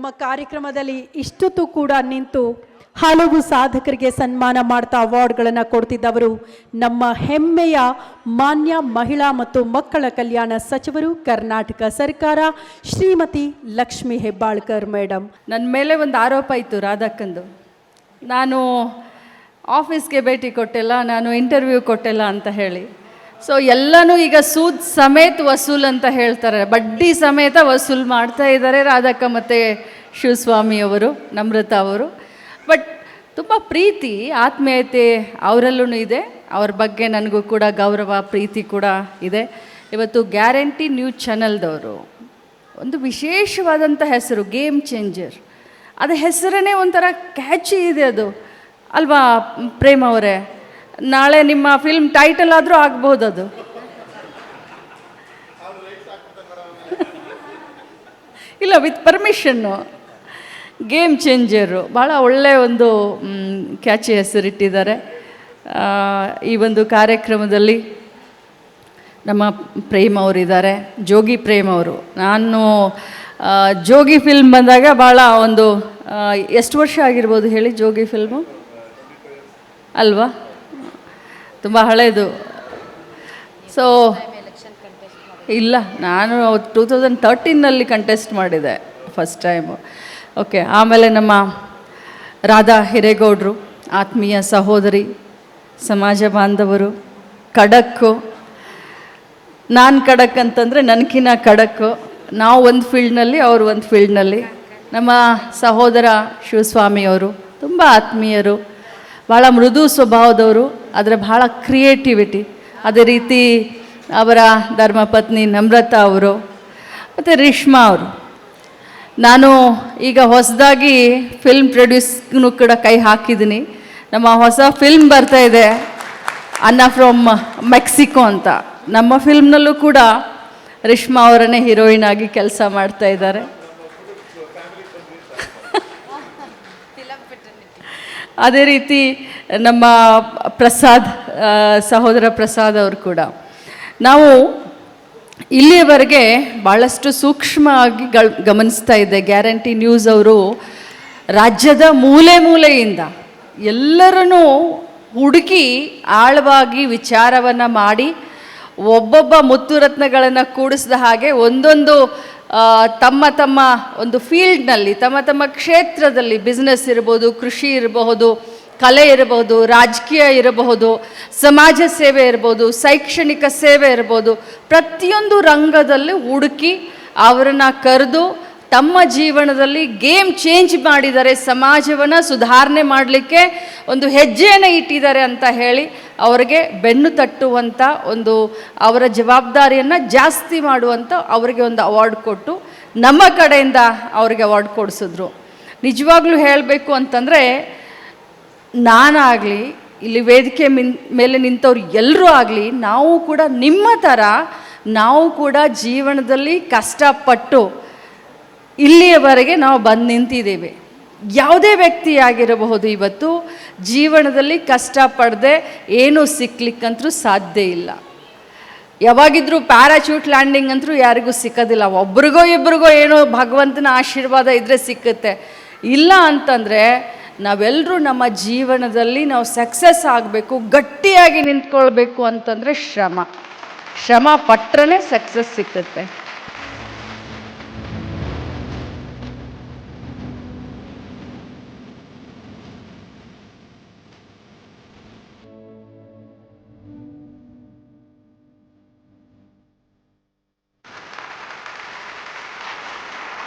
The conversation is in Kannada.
ನಮ್ಮ ಕಾರ್ಯಕ್ರಮದಲ್ಲಿ ಇಷ್ಟೊತ್ತು ಕೂಡ ನಿಂತು ಹಲವು ಸಾಧಕರಿಗೆ ಸನ್ಮಾನ ಮಾಡ್ತಾ ಅವಾರ್ಡ್ಗಳನ್ನು ಕೊಡ್ತಿದ್ದವರು ನಮ್ಮ ಹೆಮ್ಮೆಯ ಮಾನ್ಯ ಮಹಿಳಾ ಮತ್ತು ಮಕ್ಕಳ ಕಲ್ಯಾಣ ಸಚಿವರು ಕರ್ನಾಟಕ ಸರ್ಕಾರ ಶ್ರೀಮತಿ ಲಕ್ಷ್ಮಿ ಹೆಬ್ಬಾಳ್ಕರ್ ಮೇಡಮ್. ನನ್ನ ಮೇಲೆ ಒಂದು ಆರೋಪ ಇತ್ತು ರಾಧಕ್ಕಂದು. ನಾನು ಆಫೀಸ್ಗೆ ಭೇಟಿ ಕೊಟ್ಟಿಲ್ಲ, ನಾನು ಇಂಟರ್ವ್ಯೂ ಕೊಟ್ಟಿಲ್ಲ ಅಂತ ಹೇಳಿ. ಸೊ ಎಲ್ಲನೂ ಈಗ ಸೂದ್ ಸಮೇತ ವಸೂಲ್ ಅಂತ ಹೇಳ್ತಾರೆ, ಬಡ್ಡಿ ಸಮೇತ ವಸೂಲ್ ಮಾಡ್ತಾ ಇದ್ದಾರೆ ರಾಧಕ್ಕ ಮತ್ತು ಶಿವಸ್ವಾಮಿಯವರು, ನಮ್ರತಾ ಅವರು. ಬಟ್ ತುಂಬ ಪ್ರೀತಿ ಆತ್ಮೀಯತೆ ಅವರಲ್ಲೂ ಇದೆ. ಅವ್ರ ಬಗ್ಗೆ ನನಗೂ ಕೂಡ ಗೌರವ ಪ್ರೀತಿ ಕೂಡ ಇದೆ. ಇವತ್ತು ಗ್ಯಾರಂಟಿ ನ್ಯೂಸ್ ಚಾನಲ್ದವರು ಒಂದು ವಿಶೇಷವಾದಂಥ ಹೆಸರು ಗೇಮ್ ಚೇಂಜರ್. ಅದು ಹೆಸರೇ ಒಂಥರ ಕ್ಯಾಚಿ ಇದೆ ಅದು ಅಲ್ವಾ ಪ್ರೇಮ್ ಅವರೇ? ನಾಳೆ ನಿಮ್ಮ ಫಿಲ್ಮ್ ಟೈಟಲ್ ಆದರೂ ಆಗ್ಬೋದು ಅದು. ಇಲ್ಲ, ವಿತ್ ಪರ್ಮಿಷನ್ನು. ಗೇಮ್ ಚೇಂಜರು ಭಾಳ ಒಳ್ಳೆಯ ಒಂದು ಕ್ಯಾಚಿ ಹೆಸರಿಟ್ಟಿದ್ದಾರೆ. ಈ ಒಂದು ಕಾರ್ಯಕ್ರಮದಲ್ಲಿ ನಮ್ಮ ಪ್ರೇಮ್ ಅವರಿದ್ದಾರೆ, ಜೋಗಿ ಪ್ರೇಮ್ ಅವರು. ನಾನು ಜೋಗಿ ಫಿಲ್ಮ್ ಬಂದಾಗ ಭಾಳ ಒಂದು ಎಷ್ಟು ವರ್ಷ ಆಗಿರ್ಬೋದು ಹೇಳಿ ಜೋಗಿ ಫಿಲ್ಮು ಅಲ್ವಾ? ತುಂಬ ಹಳೇದು. ಸೊ ಇಲ್ಲ, ನಾನು 2013 ಕಂಟೆಸ್ಟ್ ಮಾಡಿದೆ ಫಸ್ಟ್ ಟೈಮು. ಓಕೆ, ಆಮೇಲೆ ನಮ್ಮ ರಾಧಾ ಹಿರೇಗೌಡರು, ಆತ್ಮೀಯ ಸಹೋದರಿ, ಸಮಾಜ ಬಾಂಧವರು, ಖಡಕ್ಕು. ನಾನು ಖಡಕ್ ಅಂತಂದರೆ ನನಗಿನ್ನ ಖಡಕ್ಕು. ನಾವು ಒಂದು ಫೀಲ್ಡ್ನಲ್ಲಿ, ಅವರು ಒಂದು ಫೀಲ್ಡ್ನಲ್ಲಿ. ನಮ್ಮ ಸಹೋದರ ಶಿವಸ್ವಾಮಿಯವರು ತುಂಬ ಆತ್ಮೀಯರು, ಭಾಳ ಮೃದು ಸ್ವಭಾವದವರು, ಆದರೆ ಭಾಳ ಕ್ರಿಯೇಟಿವಿಟಿ. ಅದೇ ರೀತಿ ಅವರ ಧರ್ಮಪತ್ನಿ ನಮ್ರತಾ ಅವರು ಮತ್ತು ರೇಷ್ಮಾ ಅವರು. ನಾನು ಈಗ ಹೊಸದಾಗಿ ಫಿಲ್ಮ್ ಪ್ರೊಡ್ಯೂಸ್ಗೂ ಕೂಡ ಕೈ ಹಾಕಿದ್ದೀನಿ. ನಮ್ಮ ಹೊಸ ಫಿಲ್ಮ್ ಬರ್ತಾ ಇದೆ, ಅನ್ನ ಫ್ರಮ್ ಮೆಕ್ಸಿಕೋ ಅಂತ. ನಮ್ಮ ಫಿಲ್ಮ್ನಲ್ಲೂ ಕೂಡ ರೇಷ್ಮಾ ಅವರನ್ನೇ ಹೀರೋಯಿನ್ ಆಗಿ ಕೆಲಸ ಮಾಡ್ತಾ ಇದ್ದಾರೆ. ಅದೇ ರೀತಿ ನಮ್ಮ ಪ್ರಸಾದ್, ಸಹೋದರ ಪ್ರಸಾದ್ ಅವರು ಕೂಡ. ನಾವು ಇಲ್ಲಿಯವರೆಗೆ ಭಾಳಷ್ಟು ಸೂಕ್ಷ್ಮವಾಗಿ ಗಮನಿಸ್ತಾ ಇದ್ದೆ. ಗ್ಯಾರಂಟಿ ನ್ಯೂಸ್ ಅವರು ರಾಜ್ಯದ ಮೂಲೆ ಮೂಲೆಯಿಂದ ಎಲ್ಲರನ್ನೂ ಹುಡುಕಿ ಆಳವಾಗಿ ವಿಚಾರವನ್ನು ಮಾಡಿ ಒಬ್ಬೊಬ್ಬ ಮುತ್ತುರತ್ನಗಳನ್ನು ಕೂಡಿಸಿದ ಹಾಗೆ ಒಂದೊಂದು ತಮ್ಮ ತಮ್ಮ ಒಂದು ಫೀಲ್ಡ್ನಲ್ಲಿ, ತಮ್ಮ ತಮ್ಮ ಕ್ಷೇತ್ರದಲ್ಲಿ, ಬಿಸ್ನೆಸ್ ಇರಬಹುದು, ಕೃಷಿ ಇರಬಹುದು, ಕಲೆ ಇರಬಹುದು, ರಾಜಕೀಯ ಇರಬಹುದು, ಸಮಾಜ ಸೇವೆ ಇರ್ಬೋದು, ಶೈಕ್ಷಣಿಕ ಸೇವೆ ಇರ್ಬೋದು, ಪ್ರತಿಯೊಂದು ರಂಗದಲ್ಲಿ ಹುಡುಕಿ ಅವರನ್ನು ಕರೆದು ತಮ್ಮ ಜೀವನದಲ್ಲಿ ಗೇಮ್ ಚೇಂಜ್ ಮಾಡಿದ್ದಾರೆ, ಸಮಾಜವನ್ನು ಸುಧಾರಣೆ ಮಾಡಲಿಕ್ಕೆ ಒಂದು ಹೆಜ್ಜೆಯನ್ನು ಇಟ್ಟಿದ್ದಾರೆ ಅಂತ ಹೇಳಿ ಅವರಿಗೆ ಬೆನ್ನು ತಟ್ಟುವಂಥ ಒಂದು ಅವರ ಜವಾಬ್ದಾರಿಯನ್ನು ಜಾಸ್ತಿ ಮಾಡುವಂಥ ಅವರಿಗೆ ಒಂದು ಅವಾರ್ಡ್ ಕೊಟ್ಟು ನಮ್ಮ ಕಡೆಯಿಂದ ಅವರಿಗೆ ಅವಾರ್ಡ್ ಕೊಡಿಸಿದ್ರು. ನಿಜವಾಗ್ಲೂ ಹೇಳಬೇಕು ಅಂತಂದರೆ, ನಾನಾಗಲಿ ಇಲ್ಲಿ ವೇದಿಕೆ ಮೇಲೆ ನಿಂತವ್ರು ಎಲ್ಲರೂ ಆಗಲಿ, ನಾವು ಕೂಡ ನಿಮ್ಮ ಥರ ನಾವು ಕೂಡ ಜೀವನದಲ್ಲಿ ಕಷ್ಟಪಟ್ಟು ಇಲ್ಲಿಯವರೆಗೆ ನಾವು ಬಂದು ನಿಂತಿದ್ದೇವೆ. ಯಾವುದೇ ವ್ಯಕ್ತಿಯಾಗಿರಬಹುದು, ಇವತ್ತು ಜೀವನದಲ್ಲಿ ಕಷ್ಟಪಡದೆ ಏನೂ ಸಿಕ್ಲಿಕ್ಕಂತೂ ಸಾಧ್ಯ ಇಲ್ಲ. ಯಾವಾಗಿದ್ರೂ ಪ್ಯಾರಾಚೂಟ್ ಲ್ಯಾಂಡಿಂಗ್ ಅಂತೂ ಯಾರಿಗೂ ಸಿಕ್ಕೋದಿಲ್ಲ. ಒಬ್ರಿಗೋ ಇಬ್ರಿಗೋ ಏನೋ ಭಗವಂತನ ಆಶೀರ್ವಾದ ಇದ್ದರೆ ಸಿಕ್ಕುತ್ತೆ. ಇಲ್ಲ ಅಂತಂದರೆ ನಾವೆಲ್ಲರೂ ನಮ್ಮ ಜೀವನದಲ್ಲಿ ನಾವು ಸಕ್ಸಸ್ ಆಗಬೇಕು, ಗಟ್ಟಿಯಾಗಿ ನಿಂತ್ಕೊಳ್ಬೇಕು ಅಂತಂದರೆ ಶ್ರಮ ಪಟ್ಟರೆ ಸಕ್ಸಸ್ ಸಿಕ್ಕುತ್ತೆ.